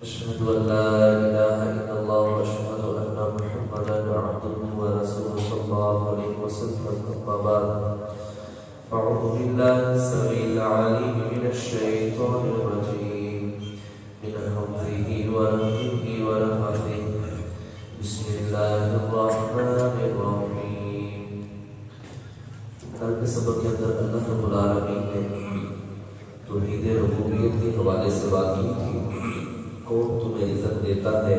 أشهد أن لا إله إلا الله وأشهد أن محمدا عبده ورسوله صلى الله عليه وسلم. أما بعد أعوذ بالله السميع العليم من الشيطان الرجيم من همزه ونفخه ونفثه. بسم الله الرحمن الرحيم. کل کے سبق کے اندر اللہ رب العالمین نے توحید ربوبیت کے حوالے سے بات کی تھی. کون تمہیں عزت دیتا ہے،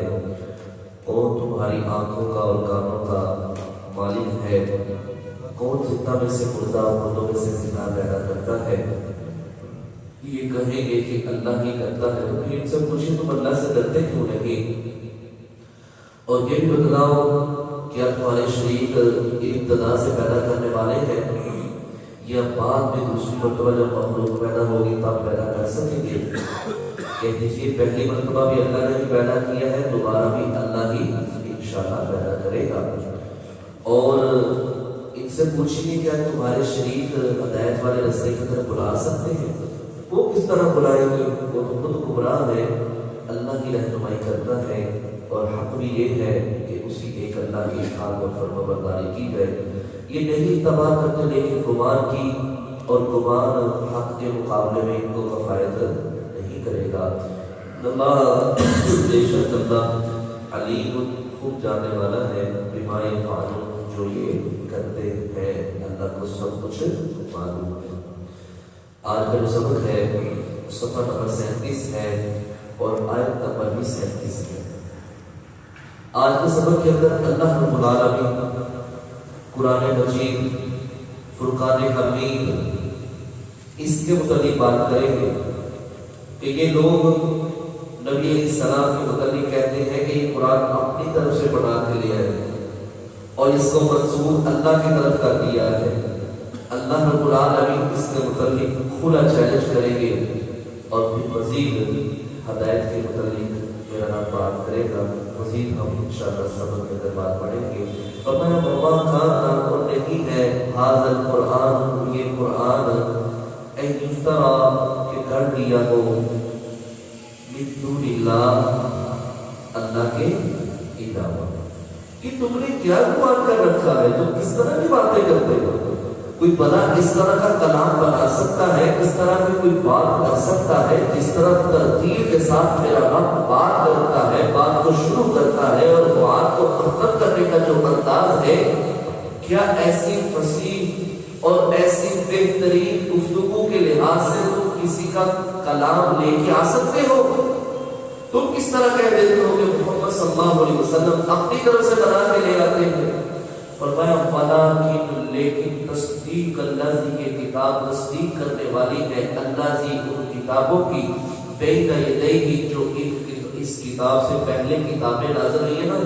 کون تمہاری آنکھوں کا اور کانوں کا مالک ہے، کون زندہ میں سے مردہ اور مردوں میں سے زندہ پیدا کرتا ہے. یہ کہیں گے کہ اللہ ہی کرتا ہے. تو ان سے پوچھیں تم اللہ سے ڈرتے کیوں نہیں، اور یہ بھی بتلاؤ کیا تمہارے شریک ابتدا سے پیدا کرنے والے ہیں یا بعد میں دوسری مرتبہ جب مخلوق پیدا ہوگی تب پیدا کر سکیں گے. کہہ دیجیے پہلی مرتبہ بھی اللہ نے پیدا کیا ہے، دوبارہ بھی اللہ ہی انشاءاللہ پیدا کرے گا. اور ان سے پوچھیے کیا تمہارے شریک ہدایت والے رستے کی طرف بلا سکتے ہیں. وہ کس طرح بلائیں گے، وہ تو خود گمراہ ہے. اللہ کی رہنمائی کرتا ہے اور حق بھی یہ ہے کہ اسی ایک اللہ کی اطاعت اور فرمانبرداری کی جائے. یہ نہیں تباہ کرتے لیکن گمان کی، اور گمان حق کے مقابلے میں ان کو کفایت نہیں کرے گا. اللہ بے شک اللہ علیم خوب جاننے والا ہے بما یفعلون، جو یہ کرتے ہیں اللہ کو سب کچھ معلوم ہے. آج کا جو سبق ہے صفحہ نمبر 37 ہے اور آیت نمبر بھی 37 ہے. آج کے سبق کے اندر اللہ رب العالمین قرآن مجید فرقان حمید اس کے متعلق بات کریں گے کہ یہ لوگ نبی علیہ السلام کے متعلق کہتے ہیں کہ یہ قرآن اپنی طرف سے بنا کے لیا ہے اور اس کو منسوب اللہ کی طرف کر دیا ہے. اللہ رب العالمین اس کے متعلق کھلا چیلنج کریں گے اور پھر مزید ہدایت کے متعلق میرا نام بات کرے گا. مزید ہم انشاءاللہ سبق کے اندر بات پڑھیں گے. فرمایا وما کان، اور نہیں ہے ھذا القرآن، یہ قرآن ان یفترا کہ کر دیا ہو من دون اللہ، اللہ کے علاوہ. کہ تم نے کیا گمان کر رکھا ہے، تم کس طرح کی باتیں کرتے ہو. کوئی بنا اس طرح کا کلام بنا سکتا ہے، اس طرح کی کوئی بات کر سکتا ہے جس طرح ترتیب کے ساتھ میرا رب بات کرتا ہے، بات کو شروع کرتا ہے اور بات کو ختم کرنے کا جو انداز ہے، کیا ایسی فصیح اور ایسی بہترین گفتگو کے لحاظ سے تم کسی کا کلام لے کے آ سکتے ہو؟ تم کس طرح کہہ دیتے ہو کہ محمد صلی اللہ علیہ وسلم اپنی طرف سے بنا کے لے آتے ہیں. فرمایا ولیکن، لیکن تصدیق اللہ کی کتاب تصدیق کرنے والی ہے اللہ جی ان کتابوں کی بین یدیہ، جو اس کتاب سے پہلے کتابیں نازل ہوئی ہیں نا،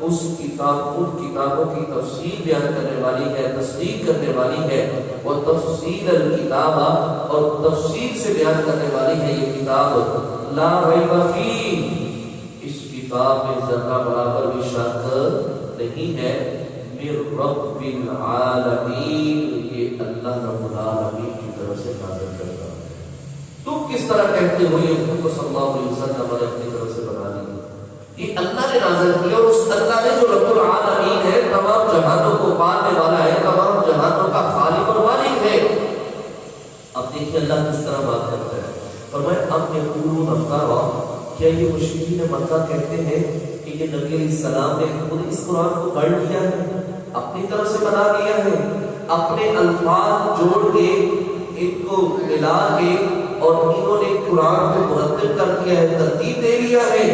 اس کتاب ان کتابوں کی تفصیل بیان کرنے والی ہے، تصدیق کرنے والی ہے. اور تفصیل الکتاب، اور تفصیل سے بیان کرنے والی ہے یہ کتاب. لا ریب فیہ، اس کتاب میں ذرہ برابر بھی شک نہیں ہے. من رب العالمین، یہ اللہ رب العالمین کی طرف سے نازل کرتا ہے. تم کس طرح کہتے ہو یہ محمد صلی اللہ علیہ وسلم نے اپنی طرف سے بنا لی. یہ اللہ نے نازل کیا، اور اس اللہ نے جو رب العالمین ہے، تمام جہانوں کو پالنے والا ہے، تمام جہانوں کا خالق اور مالک ہے. اب دیکھیے اللہ کس طرح بات کرتا ہے. فرمایا ام یقولون افطارا، کیا یہ مشرکین مکہ کہتے ہیں کہ یہ نبی علیہ السلام نے خود اس قرآن کو گھڑ لیا ہے، اپنی طرف سے بنا لیا ہے، اپنے الفاظ جوڑ کے ان کو ملا کے اور انہوں نے قرآن کو مرتب کر دیا ہے، ترتیب دے لیا ہے.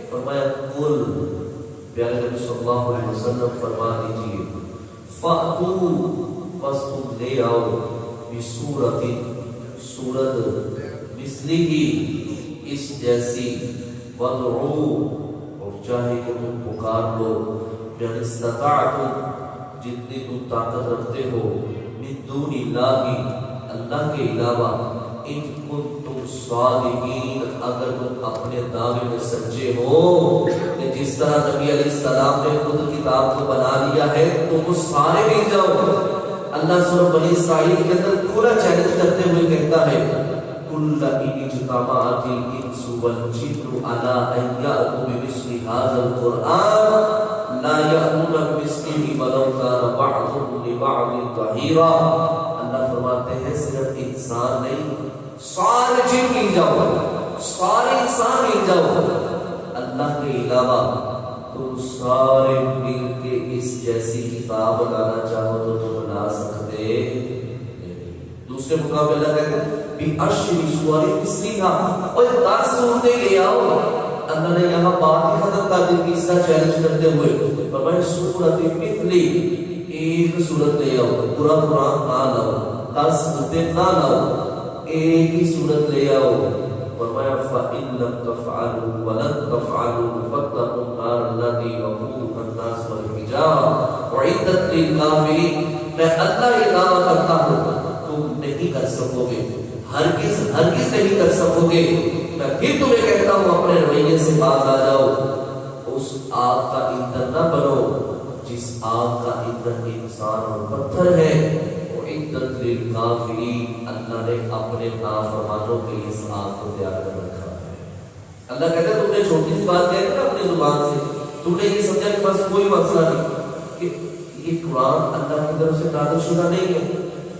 فرمایا قل، پیارے نبی صلی اللہ علیہ وسلم فرما دیجیے فَأْتُوا، بس تم لے آؤ بِسُورَةٍ، سورت مثلہ، اس جیسی، وَادْعُوا، اور چاہے کہ تم پکار لو، من استطاعتم، جتنی تم طاقت رکھتے ہو، من دون اللہ، اللہ کے علاوہ، ان کنتم صادقین، اگر تم اپنے دعوے میں سچے ہو کہ جس طرح نبی علیہ السلام نے خود کتاب کو بنا لیا ہے تم وہ سارے مل جاؤ. اللہ سورہ بنی اسرائیل کے اندر کھلا چیلنج کرتے ہوئے کہتا ہے قل إن اجتمعت الإنس والجن على أن يأتوا بمثل هذا القرآن لا يأتون بمثله ولو كان بعضهم لبعض ظهيرا. اللہ فرماتے ہیں صرف انسان نہیں، سارے جن مل جاؤ، سارے انسان مل جاؤ، اللہ کے علاوہ تم سارے مل کے اس جیسی کتاب لانا چاہو تو تم لا سکتے نہیں. دوسرے مقام اللہ کہتے ہیں بِأَشْرِ سُوَرٍ مِثْلِهَا، اور 10 سورتیں لے آؤ. اللہ نے یہاں بات ہی ختم کر دی تیسرا چیلنج کرتے ہوئے فرمایا سورۃ مثلی، ایک سورت لے آؤ، پورا قرآن نہ لاؤ، 10 سورتیں نہ لاؤ، ایک ہی سورت لے آؤ. فرمایا فَإِن لَمْ تَفْعَلُوا وَلَن تَفْعَلُوا فَاتَّقُوا النَّارَ الَّتِي وَقُودُهَا النَّاسُ وَالْحِجَارَةُ أُعِدَّتْ لِلْكَافِرِينَ. میں اللہ یہ دعویٰ کرتا ہوں تم نہیں کر سکو گے، ہرگز ہرگز نہیں کر سکو گے. میں پھر تمہیں کہتا ہوں اپنے رویے سے باز آ جاؤ، اس آگ کا ایندھن نہ بنو جس آگ کا ایندھن انسان اور پتھر ہے. اعدت للکافرین، اللہ نے اپنے نافرمانوں کے لیے اس آگ کو تیار کر رکھا ہے. اللہ کہتا ہے تم نے چھوٹی سی بات کہی نا اپنی زبان سے، تم نے یہ سمجھا کہ بس کوئی مسئلہ نہیں کہ یہ قرآن اللہ کی طرف سے نازل شدہ نہیں ہے،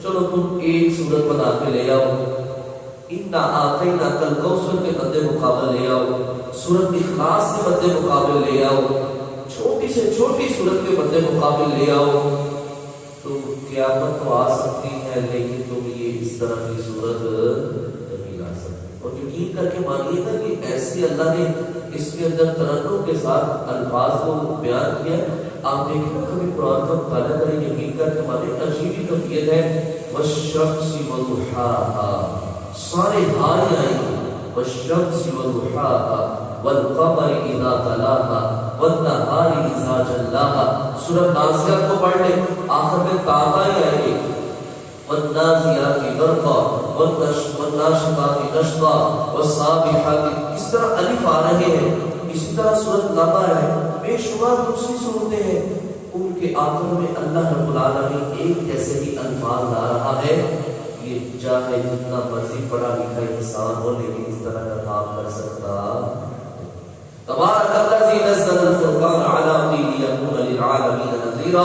چلو تم ایک سورت بنا کے لے آؤ، اِنَّا آتَيْنَاكَ الْكَوْثَرَ کے مد مقابل لے آؤ، سورت اخلاص کے مد مقابل لے آؤ، چھوٹی سے چھوٹی سورت کے مد مقابل لے آؤ. تو قیامت تو آ سکتی ہے لیکن تم یہ اس طرح کی صورت نہیں لا سکتے. اور یقین کر کے مانیے گا کہ ایسی اللہ نے اس کے اندر ترنم کے ساتھ الفاظ کو بیان کیا. آپ دیکھیں نا کبھی قرآن کا مطالعہ کریں، یقین کر کے مانیے عجیب ہی کیفیت ہے. والشمس وضحاها، سارے ہار آئیں گے. والشمس وضحاها والقمر اذا تلاها والنهار اذا جلاها. سورۃ نازعات کو پڑھ لیں، آخر میں تاغا ہی آئیں گے. والنازعات غرقا والناشطات نشطا والسابحات، اس طرح الف آ رہے ہیں. اسی طرح سورۃ نبا ہے، بے شمار دوسری صورتیں ہیں، ان کے آخر میں اللہ رب العالمین ایک جیسے ہی الفاظ لا رہا ہے. یہ چاہے جتنا مرضی پڑھا لکھا انسان ہو لیکن اس طرح کا کام کر سکتا. تبارک الذی نزل الفرقان علی عبدہ لیکون للعالمین نذیرا.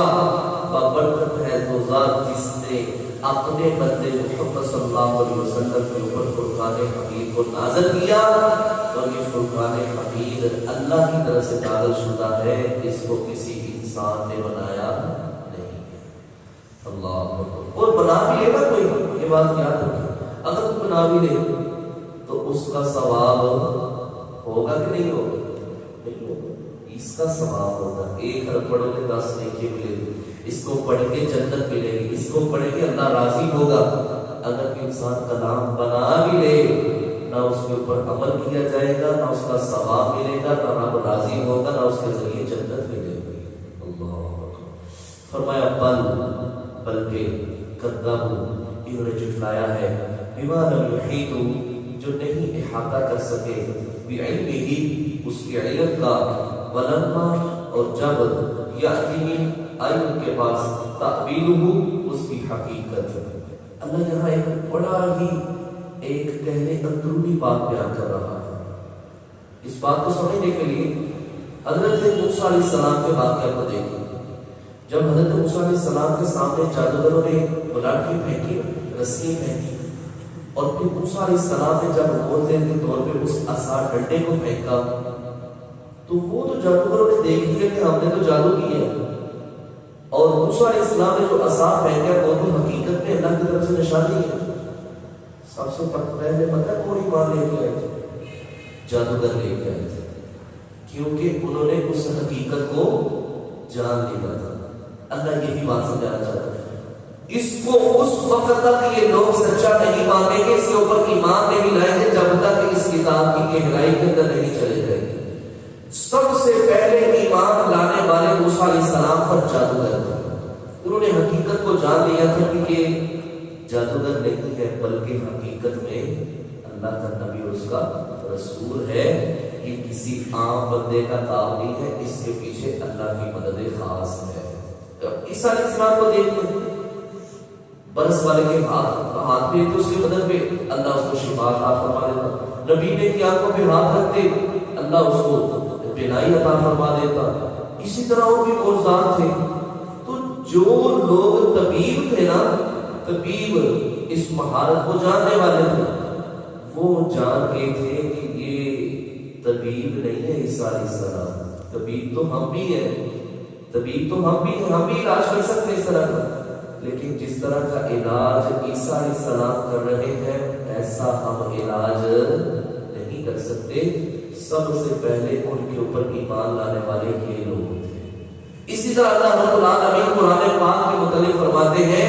بابرکت ہے وہ ذات جس نے اپنے بندے محمد صلی اللہ علیہ وسلم کے اوپر فرقان حمید کو نازل کیا. اور یہ فرقان حمید اللہ کی طرف سے نازل شدہ ہے، اس کو کسی انسان نے بنایا نہیں. اللہ اور بنا بھی لے گا کوئی، یہ بات یاد رکھیں، اگر تم بنا بھی لے تو اس کا ثواب ہوگا کہ نہیں ہوگا؟ نہیں ہوگا، اس کا ثواب ہوگا. ایک حرف پڑھو گے 10 نیکی ملے گی، اس کو پڑھ کے جنت ملے گی، اس کو پڑھ کے اللہ راضی ہوگا. اگر انسان کلام بنا بھی لے نہ اس کے اوپر عمل کیا جائے گا، نہ اس کا ثواب ملے گا، نہ رب راضی ہوگا، نہ اس کے ذریعے جنت ملے گی. اللہ فرمایا بلکہ کذبوا، انہوں نے جھٹلایا ہے، بما لم یحیطوا، جو نہیں احاطہ کر سکے، بعلمہ، اس کے علم کا، ولما، اور جب یاتیہم، آئی ان کے پاس، تأویلہ، اس کی حقیقت. اللہ یہاں ایک بڑا ہی ایک کہنے اندرونی بات بیان کر رہا ہے. اس بات کو سمجھنے کے لیے حضرت موسیٰ علیہ السلام کے واقعہ کو دیکھیں. جب حضرت موسیٰ علیہ السلام کے سامنے جادوگروں نے لاٹھی پھینکی، رسی پھینکی، اور پھر موسیٰ علیہ السلام نے جب موزے کے طور پہ اس عصا ڈنڈے کو پھینکا تو وہ تو جادوگروں نے دیکھ لیا کہ ہم نے تو جادو کیا. اور موسیٰ علیہ السلام نے جو عصا پھینکا وہ تو حقیقت میں اللہ کی طرف سے نشانی ہے. سب سے پہلے پتہ ہے کون ایمان لے کے آئے تھے؟ جادوگر لے کے آئے تھے، کیونکہ انہوں نے اس حقیقت کو جان لیا تھا. اللہ یہی بات سمجھانا چاہتا ہے. اس کو اس وقت تک یہ لوگ سچا نہیں مانیں گے، اس کے اوپر ایمان نہیں لائیں گے جب تک اس کتاب کی گہرائی کے اندر نہیں چلے جائیں گے. سب سے پہلے ایمان لانے والے موسیٰ علیہ السلام پر جادوگر تھے. انہوں نے حقیقت کو جان لیا تھا کہ یہ جادوگر نہیں ہے بلکہ حقیقت میں اللہ کا نبی اور اس کا رسول ہے. یہ کسی عام بندے کا کام نہیں ہے، اس کے پیچھے اللہ کی مدد خاص ہے. عیسیٰ علیہ السلام کو دیکھ لیں، برس والے کے ہاتھ پہ تو اس کے بدن پہ اللہ اس کو شفا عطا فرما دیتا، نبی نے کی آنکھوں پہ ہاتھ رکھتے اللہ اس کو بینائی عطا فرما دیتا، اسی طرح اور بھی معجزات تھے۔ تو جو لوگ طبیب تھے نا، طبیب اس مہارت کو جاننے والے تھے، وہ جان گئے تھے کہ یہ طبیب نہیں ہے عیسیٰ علیہ السلام، طبیب تو ہم بھی ہیں، طبیب تو ہم بھی علاج کر سکتے اس طرح کا، لیکن جس طرح کا علاج عیسیٰ علیہ السلام کر رہے ہیں ایسا ہم علاج نہیں کر سکتے۔ سب سے پہلے ان کے اوپر ایمان لانے والے یہ لوگ تھے۔ اسی طرح اللہ رب العالمین قرآن پاک کے متعلق فرماتے ہیں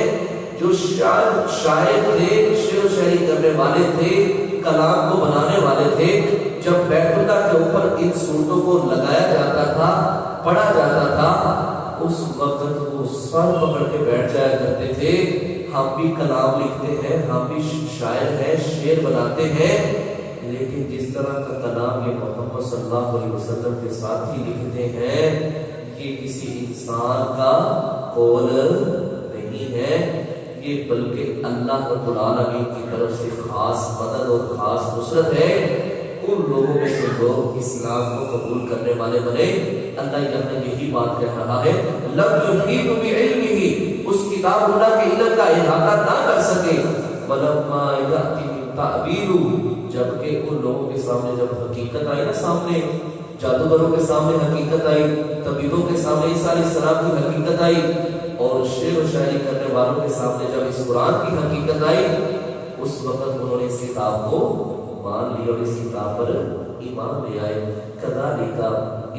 جو شاعر تھے، شعر و شاعری کرنے والے تھے، کلام کو بنانے والے تھے، جب بیت اللہ کے اوپر ان صورتوں کو لگایا جاتا تھا، پڑھا جاتا تھا، اس وقت وہ سر پکڑ کے بیٹھ جایا کرتے تھے، ہم بھی کلام لکھتے ہیں، ہم بھی شاعر ہیں، شعر بناتے ہیں، لیکن جس طرح کا کلام یہ محمد صلی اللہ علیہ وسلم کے ساتھ ہی لکھتے ہیں، یہ کسی انسان کا قول نہیں ہے، یہ بلکہ اللہ رب العالمین کی طرف سے خاص مدد اور خاص نصرت ہے ان لوگوں میں سے لوگ اسلام کو قبول کرنے والے بنے۔ اللہ یہاں یہی بات کہہ رہا ہے، لم یحیط بعلمہ، اس کتاب اللہ کے علم کا احاطہ نہ کر سکے، ولما یأتیہم تأویلہ، جبکہ ان لوگوں کے سامنے جب حقیقت آئی نا، سامنے جادوگروں کے سامنے حقیقت آئی، طبیبوں کے سامنے عیسیٰ علیہ السلام کی حقیقت آئی، اور شعر و شاعری کرنے والوں کے سامنے جب اس قرآن کی حقیقت آئی، اس وقت انہوں نے اس کتاب کو مان لیا اور اس کتاب پر ایمان لے آئے۔ کذالک،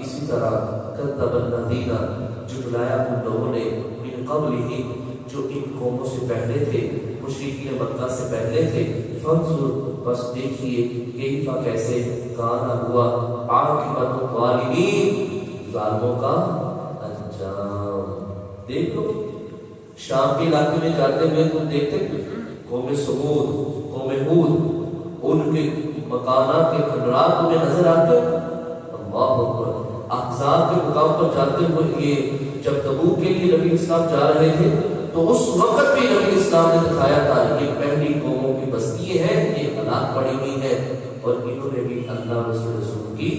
اسی طرح کذب الذین، جھٹلایا ان لوگوں نے، من قبلہ، جو ان قوموں سے پہلے تھے، مشرکین مکہ سے پہلے تھے، فانظر، بس دیکھیے، کیف، کیسے، کانا ہوا، عاقبۃ الظالمین، ظالموں کا انجام۔ دیکھ لو، شام کے علاقے میں جاتے ہوئے تم دیکھتے قوم سمود، قوم ہود، ان کے مکانات کے کھنڈرات تمہیں نظر آتے، اللہ اکبر۔ احزاب کے مقام پر جاتے ہوئے یہ جب تبوک کے لیے نبی اسلام جا رہے تھے تو اس وقت بھی نبی اسلام نے دکھایا تھا یہ پہلی قوموں کی بستی ہے، یہ ہلاک پڑی ہوئی ہے، اور انہوں نے بھی اللہ رسول کی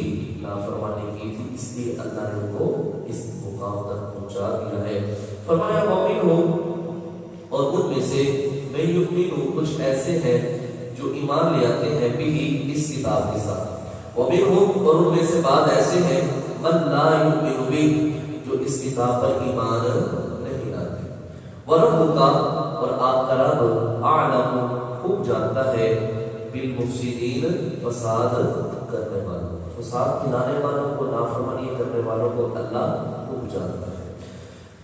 نافرمانی کی تھی، اس لیے اللہ نے ان کو اس مقام تک پہنچا دیا ہے۔ فرمایا مومن ہو، اور ان میں سے میں یؤمن ہوں، کچھ ایسے ہیں جو ایمان لے آتے ہیں بھی اس کتاب کے ساتھ، ومنہم، اور ان میں سے بعض ایسے ہیں من لا یؤمن بہ، جو اس کتاب پر ایمان نہیں لاتے۔ وربک، اور آپ کا رب، اعلم، خوب جانتا ہے، بالمفسدین، فساد کرنے والوں، فساد پھیلانے والوں کو، نافرمانی کرنے والوں کو اللہ خوب جانتا ہے۔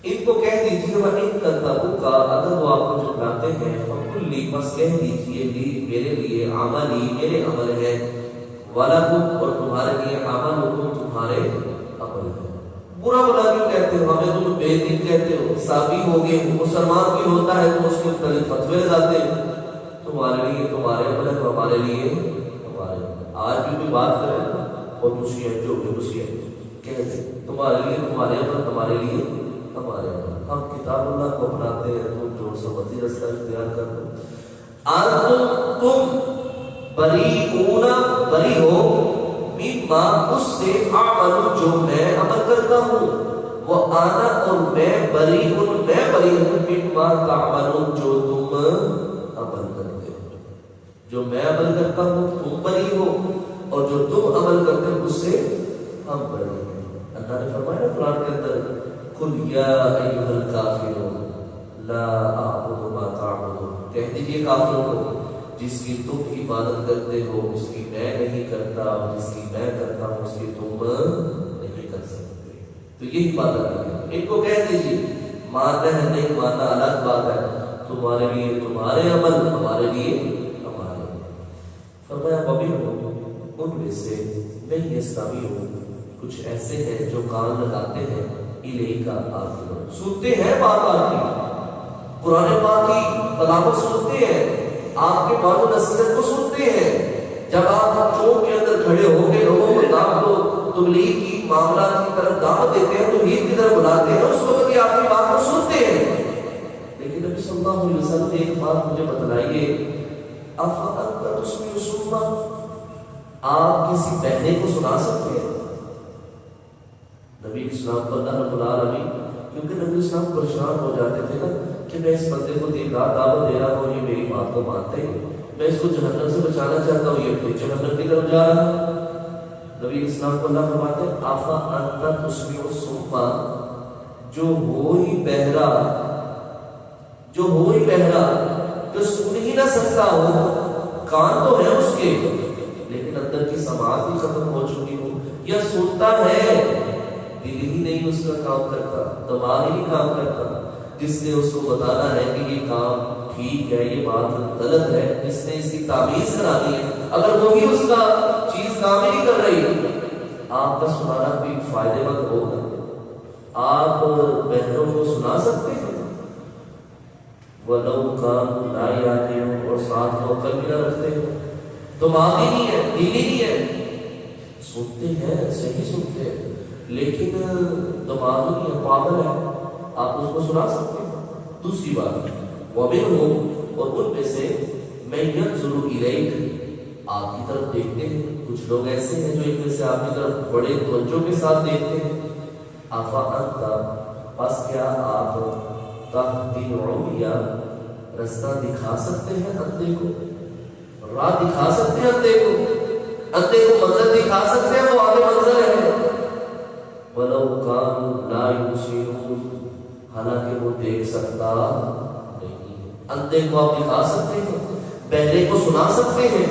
ان کو کہہ دیجیے وَإِن كَذَّبُوكَ، اگر وہ آپ کو جھٹلاتے ہیں، فَقُلْ لِي، بس کہہ دیجیے، لی، میرے لیے، عملی، میرے عمل ہے، وَلَكُمْ، اور تمہارے لیے، عملکم، تمہارے عمل ہے۔ برا بلا کیوں کہتے ہو ہمیں، تم بے دین کہتے ہو، حسابی ہو گئے، مسلمان بھی ہوتا ہے تو اس کے مختلف فتوے لگاتے ہیں، تمہارے لیے تمہارے عمل ہے، ہمارے لیے ہمارے عمل۔ آج بھی کوئی بات کرے اور دوسری ہے جو بھی دوسری ہے کہتے، تمہارے لیے تمہارے عمل، ہمارے لیے ہمارے عمل۔ ہم کتاب اللہ کو اپناتے ہیں، تم جو سمجھی رستہ اختیار کر دو۔ تم بریئون، بری ہو، مما، اس سے، اعمل، جو میں عمل کرتا ہوں، وانا، اور میں بریئون، میں بری ہوں، مما تعملون، جو تم عمل کرتے ہو۔ جو میں عمل کرتا ہوں تم بری ہو، اور جو تم عمل کرتے ہو اس سے ہم بری ہیں۔ اللہ نے فرمایا قرآن کے اندر، قل یا ایھا الکافرون لا اعبد ما تعبدون، کہہ دیجئے کافروں کو، جس کی تم عبادت کرتے ہو اس کی میں نہیں کرتا، اور جس کی میں کرتا ہوں اس کی تم نہیں کر سکتے۔ تو یہی بات ہے، ان کو کہہ دیجیے، ماننا ہے نہیں ماننا الگ بات ہے، تمہارے لیے تمہارے عمل، ہمارے لیے ہمارے عمل۔ فرمایا ومنہم، ان میں سے، من یستمعون، کچھ ایسے ہیں جو کان لگاتے ہیں، الیک، آپ کی، سنتے ہیں بات آپ کی، قرآن پاک کی تلاوت سنتے ہیں، آپ کے بات و نصیحت کو سنتے ہیں، جب آپ چوک کے اندر کھڑے ہو کے لوگوں کو دعوت کو، تبلیغ کی معاملات کی طرف دعوت دیتے ہیں، توحید کی طرف بلاتے ہیں، اس وقت بھی آپ کی بات کو سنتے ہیں، لیکن نبی صلی اللہ علیہ وسلم ایک بات مجھے بتلائیے، افأنت تسمع الصم، آپ کسی بہرے کو سنا سکتے ہیں؟ نبی اسلام کو اللہ رب العالمین، کیونکہ نبی اسلام پریشان ہو جاتے تھے نا کہ میں اس بندے کو دین رات دعوت دے رہا ہوں، یہ میری بات کو مانتے ہیں، میں اس کو جہنم سے بچانا چاہتا ہوں، یہ پھر جہنم کی طرف جا رہا ہے۔ نبی اسلام کو اللہ فرماتے ہیں افأنت تسمع الصم، جو ہو ہی بہرا، جو سن ہی نہ سکتا ہو، کان تو ہے اس کے لیکن اندر کی سماعت ہی ختم ہو چکی ہو، یا سنتا ہے دل ہی نہیں اس کا کام کرتا، دماغ ہی نہیں کام کرتا، جس نے اس کو بتانا ہے کہ یہ کام ٹھیک ہے، یہ بات غلط ہے، جس نے اس کی تعویذ کرانی ہے، اگر وہی اس کا چیز کام ہی نہیں کر رہی، آپ کا سنانا بھی فائدے مند ہوگا؟ آپ بہنوں کو سنا سکتے ہیں؟ وَلَوْ كَانُوا لَا يَعْقِلُونَ، اور ساتھ میں عقل بھی نہ رکھتے ہیں، دماغ ہی نہیں ہے، دل ہی نہیں ہے، سنتے ہیں، صحیح سنتے ہیں، لیکن دماغ ہی نہیں ہے، پاگل ہے، آپ اس کو سنا سکتے ہیں؟ دوسری بات، وَمِنْهُمْ، اور ان میں سے مَن يَنظُرُ إِلَيْكَ، آپ کی طرف دیکھتے ہیں، کچھ لوگ ایسے ہیں جو ایک میں سے آپ کی طرف بڑے توجہ کے ساتھ دیکھتے ہیں۔ افأنت، پس کیا آپ تہدی العمی، رستہ دکھا سکتے ہیں اندھے کو، راہ دکھا سکتے ہیں اندھے کو منظر دکھا سکتے ہیں، وہ آگے منظر ہے۔ وَلَوْ كَانُوا لَا يُبْصِرُونَ، حالانکہ وہ دیکھ سکتا نہیں، اندھے کو آپ دکھا سکتے ہیں، بہرے کو سنا سکتے ہیں۔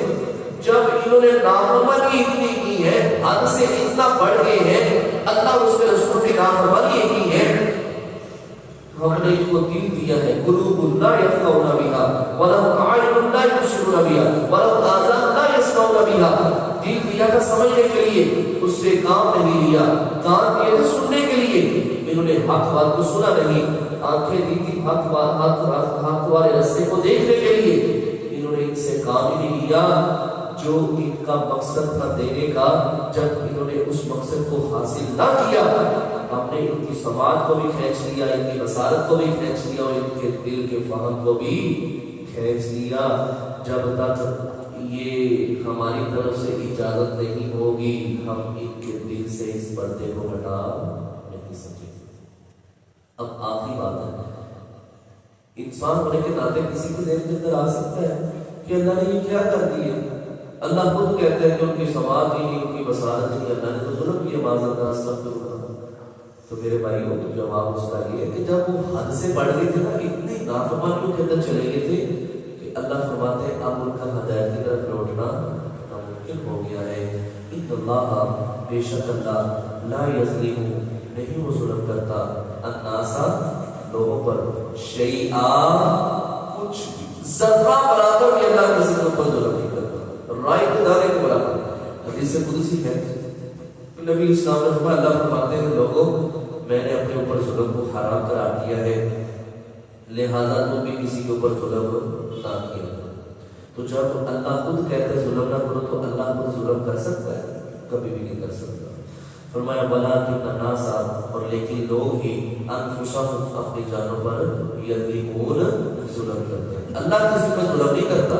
جب انہوں نے نافرمانی اتنی کی ہے، حد سے اتنا بڑھ گئے ہیں، اللہ اس کے رسول کی نافرمانی کی ہے، ہم نے ان کو دل دیا ہے، قلوب لا يفقهون بها ولهم اعین لا يبصرون بها ولهم آذان لا يسمعون بها، دل دیا تھا سمجھنے کے لیے، اس سے کام نہیں لیا، کان دیے تھے سننے کے لیے، انہوں نے حق بات کو سنا نہیں، آنکھیں دی تھی حق والے رستے کو دیکھنے کے لیے، انہوں نے ان سے کام ہی نہیں لیا جو ان کا مقصد تھا دینے کا۔ جب انہوں نے اس مقصد کو حاصل نہ کیا، ہم نے ان کی سماعت کو بھی کھینچ لیا، ان کی بصارت کو بھی کھینچ لیا، اور ان کے دل کے فہم کو بھی کھینچ لیا۔ جب تک یہ ہماری طرف سے اجازت نہیں ہوگی، ہم ان کے دل سے اس پردے کو ہٹا نہیں سکیں۔ اب آخری بات ہے، انسان ہونے کے ناطے کسی کے ذہن کے اندر آ سکتا ہے کہ اللہ نے یہ کیا کر دیا؟ اللہ خود کہتے ہیں کہ ان کی سماعت ہی نہیں، ان کی بصارت ہی، اللہ نے تو ظلم کیا، معذرت استغفر۔ تو میرے بھائیوں، جواب اس کا یہ ہے کہ جب وہ حد سے بڑھ گئے تھے نا، اتنی نافرمانیوں کے اندر چلے گئے تھے کہ اللہ فرماتے ہیں اب ان کا ہدایت کی طرف لوٹنا ناممکن ہو گیا ہے۔ ان اللہ، بے شک اللہ، لا یظلم، نہیں وہ ظلم کرتا، الناس، لوگوں پر، شیئا، کچھ ذرہ برابر بھی اللہ کسی کے اوپر ظلم نہیں کرتا، رائٹ ادارے کے برابر۔ حدیث قدسی ہے، نبی اسلام نے فرمایا، اللہ فرماتے ہیں لوگوں، میں نے اپنے اوپر ظلم کو حرام قرار دیا ہے، لہذا تم بھی کسی کے اوپر ظلم نہ کیا۔ تو جب اللہ خود کہتے ہیں ظلم نہ کرو، تو اللہ خود ظلم کر سکتا ہے؟ کبھی بھی نہیں کر سکتا۔ فرمایا وَلَٰكِنَّ النَّاسَ، اور لیکن لوگ ہی، أَنفُسَهُمْ، اپنی جانوں پر، يَظْلِمُونَ، ظلم کرتے ہیں۔ اللہ کسی پر ظلم نہیں کرتا،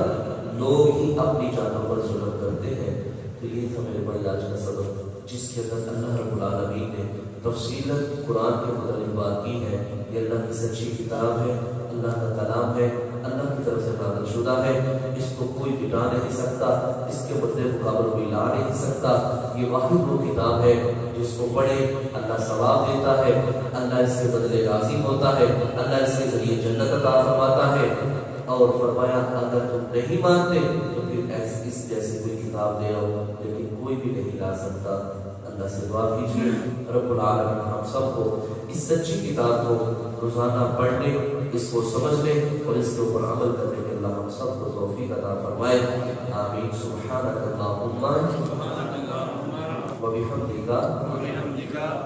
لوگ ہی اپنی جانوں پر ظلم کرتے ہیں۔ تو یہ تھا میرے بھائی آج کا سبق، جس کے اندر اللہ رب العالمین نے تفصیل قرآن کے متعلق بات کی ہے۔ یہ اللہ کی سچی کتاب ہے، اللہ کا کلام ہے، اللہ کی طرف سے نازل شدہ ہے، اس کو کوئی مٹا نہیں سکتا، اس کے بدلے مقابل کوئی لا نہیں سکتا۔ یہ واحد وہ کتاب ہے جس کو پڑھے اللہ ثواب دیتا ہے، اللہ اس کے بدلے راضی ہوتا ہے، اللہ اس کے ذریعے جنت عطا فرماتا ہے۔ اور فرمایا اگر تم نہیں مانتے تو پھر اس جیسی کوئی کتاب لے آؤ، لیکن کوئی بھی نہیں لا سکتا۔ اللہ سے دعا کیجیے رب العالمین ہم سب کو اس سچی کتاب کو روزانہ پڑھنے، اس کو سمجھنے اور اس کے اوپر عمل کرنے کے اللہ ہم سب کو توفیق عطا فرمائے، آمین۔ سبحانک اللہم وبحمدک،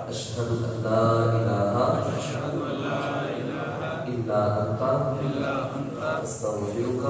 اشہد ان لا الہ الا انت، استغفرک